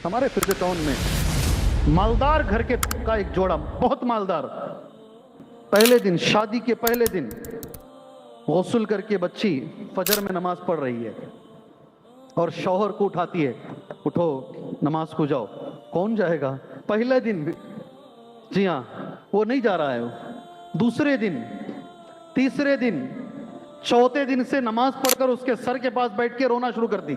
ہمارے فرز ٹاؤن میں مالدار گھر کے کا ایک جوڑا، بہت مالدار، پہلے دن، شادی کے پہلے دن غسل کر کے بچی فجر میں نماز پڑھ رہی ہے اور شوہر کو اٹھاتی ہے، اٹھو نماز کو جاؤ۔ کون جائے گا؟ پہلے دن، جی ہاں، وہ نہیں جا رہا ہے۔ دوسرے دن، تیسرے دن، چوتھے دن سے نماز پڑھ کر اس کے سر کے پاس بیٹھ کے رونا شروع کر دی۔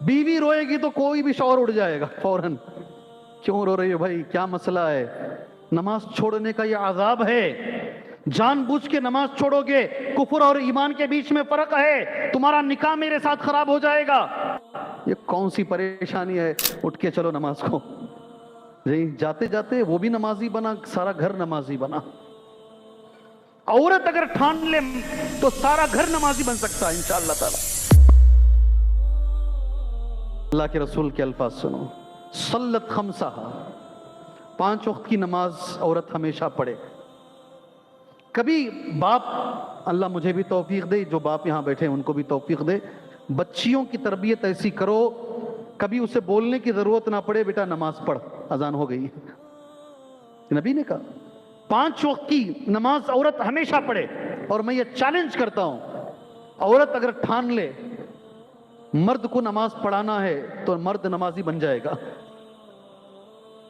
بیوی روئے گی تو کوئی بھی شوہر اٹھ جائے گا فوراً، کیوں رو رہی ہو بھائی، کیا مسئلہ ہے؟ نماز چھوڑنے کا یہ عذاب ہے، جان بوجھ کے نماز چھوڑو گے، کفر اور ایمان کے بیچ میں فرق ہے، تمہارا نکاح میرے ساتھ خراب ہو جائے گا۔ یہ کون سی پریشانی ہے؟ اٹھ کے چلو نماز کو۔ جی، جاتے جاتے وہ بھی نمازی بنا، سارا گھر نمازی بنا۔ عورت اگر ٹھان لے تو سارا گھر نمازی بن سکتا ہے انشاءاللہ تعالی۔ اللہ کے رسول کے الفاظ سنو، صلت خمسہ، 5 وقت کی نماز عورت ہمیشہ پڑھے۔ کبھی باپ، اللہ مجھے بھی توفیق دے، جو باپ یہاں بیٹھے ان کو بھی توفیق دے، بچیوں کی تربیت ایسی کرو کبھی اسے بولنے کی ضرورت نہ پڑے، بیٹا نماز پڑھ، اذان ہو گئی۔ نبی نے کہا 5 وقت کی نماز عورت ہمیشہ پڑھے، اور میں یہ چیلنج کرتا ہوں، عورت اگر ٹھان لے مرد کو نماز پڑھانا ہے تو مرد نمازی بن جائے گا۔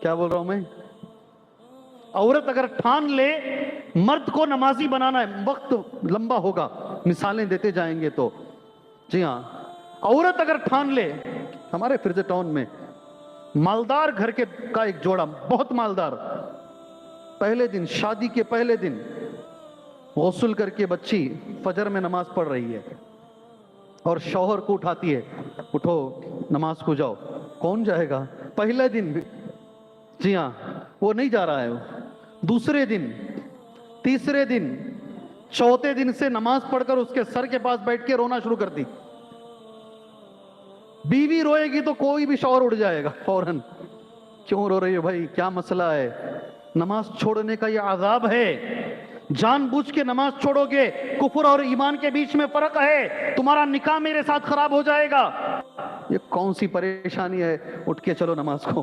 کیا بول رہا ہوں میں؟ عورت اگر ٹھان لے مرد کو نمازی بنانا ہے، وقت لمبا ہوگا، مثالیں دیتے جائیں گے تو، جی ہاں، عورت اگر ٹھان لے، ہمارے فرز ٹاؤن میں مالدار گھر کے کا ایک جوڑا، بہت مالدار، پہلے دن، شادی کے پہلے دن غسل کر کے بچی فجر میں نماز پڑھ رہی ہے اور شوہر کو اٹھاتی ہے، اٹھو نماز کو جاؤ۔ کون جائے گا؟ پہلے دن، جی ہاں، وہ نہیں جا رہا ہے۔ دوسرے دن، تیسرے دن، چوتھے دن سے نماز پڑھ کر اس کے سر کے پاس بیٹھ کے رونا شروع کر دی۔ بیوی روئے گی تو کوئی بھی شوہر اٹھ جائے گا فوراً، کیوں رو رہی ہو بھائی، کیا مسئلہ ہے؟ نماز چھوڑنے کا یہ عذاب ہے، جان بوجھ کے نماز چھوڑو گے، کفر اور ایمان کے بیچ میں فرق ہے، تمہارا نکاح میرے ساتھ خراب ہو جائے گا۔ یہ کون سی پریشانی ہے؟ اٹھ کے چلو نماز کو۔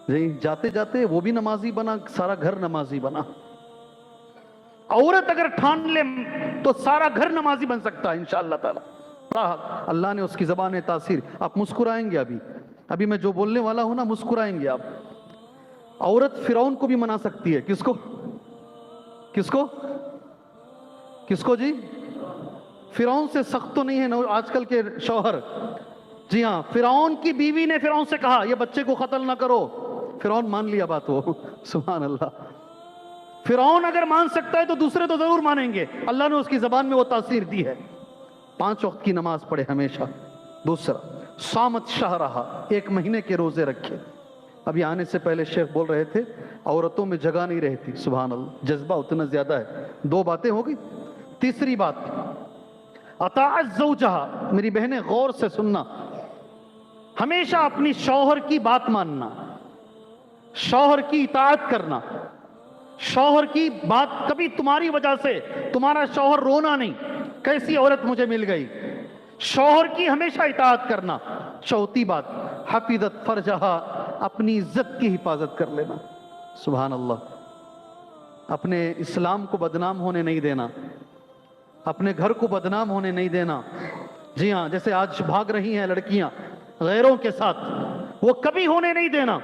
جی، جاتے جاتے وہ بھی نمازی بنا، سارا گھر نمازی بنا۔ عورت اگر ٹھان لے تو سارا گھر نمازی بن سکتا ہے انشاءاللہ تعالی۔ اللہ نے اس کی زبان تاثیر، آپ مسکرائیں گے، ابھی میں جو بولنے والا ہوں نا، مسکرائیں گے آپ۔ عورت فرعون کو بھی منا سکتی ہے، کس کو؟ کس کو؟ کس کو جی؟ فرعون سے سخت تو نہیں ہے آج کل کے شوہر؟ جی ہاں، فرعون کی بیوی نے فرعون سے کہا یہ بچے کو قتل نہ کرو، فرعون مان لیا بات، وہ سبحان اللہ۔ فرعون اگر مان سکتا ہے تو دوسرے تو ضرور مانیں گے، اللہ نے اس کی زبان میں وہ تاثیر دی ہے۔ 5 وقت کی نماز پڑھے ہمیشہ۔ دوسرا، صامت شہرہا، 1 مہینے کے روزے رکھے۔ ابھی آنے سے پہلے شیخ بول رہے تھے عورتوں میں جگہ نہیں رہتی، سبحان اللہ، جذبہ اتنا زیادہ ہے۔ 2 باتیں ہو گئی۔ تیسری بات، اطاعت زوجہا، میری بہنیں غور سے سننا، ہمیشہ اپنی شوہر کی بات ماننا، شوہر کی اطاعت کرنا، شوہر کی بات، کبھی تمہاری وجہ سے تمہارا شوہر رونا نہیں، کیسی عورت مجھے مل گئی، شوہر کی ہمیشہ اطاعت کرنا۔ چوتھی بات، حفظت فرجہا، اپنی عزت کی حفاظت کر لینا، سبحان اللہ، اپنے اسلام کو بدنام ہونے نہیں دینا، اپنے گھر کو بدنام ہونے نہیں دینا۔ جی ہاں، جیسے آج بھاگ رہی ہیں لڑکیاں غیروں کے ساتھ، وہ کبھی ہونے نہیں دینا۔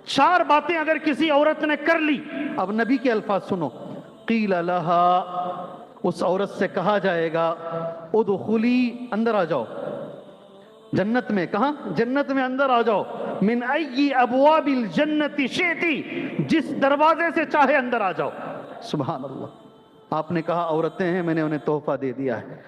4 باتیں اگر کسی عورت نے کر لی، اب نبی کے الفاظ سنو، قیل لہا، اس عورت سے کہا جائے گا، ادخلی، اندر آ جاؤ جنت میں۔ کہاں؟ جنت میں اندر آ جاؤ، من ای ابواب الجنت شئتی، جس دروازے سے چاہے اندر آ جاؤ، سبحان اللہ۔ آپ نے کہا عورتیں ہیں، میں نے انہیں تحفہ دے دیا ہے۔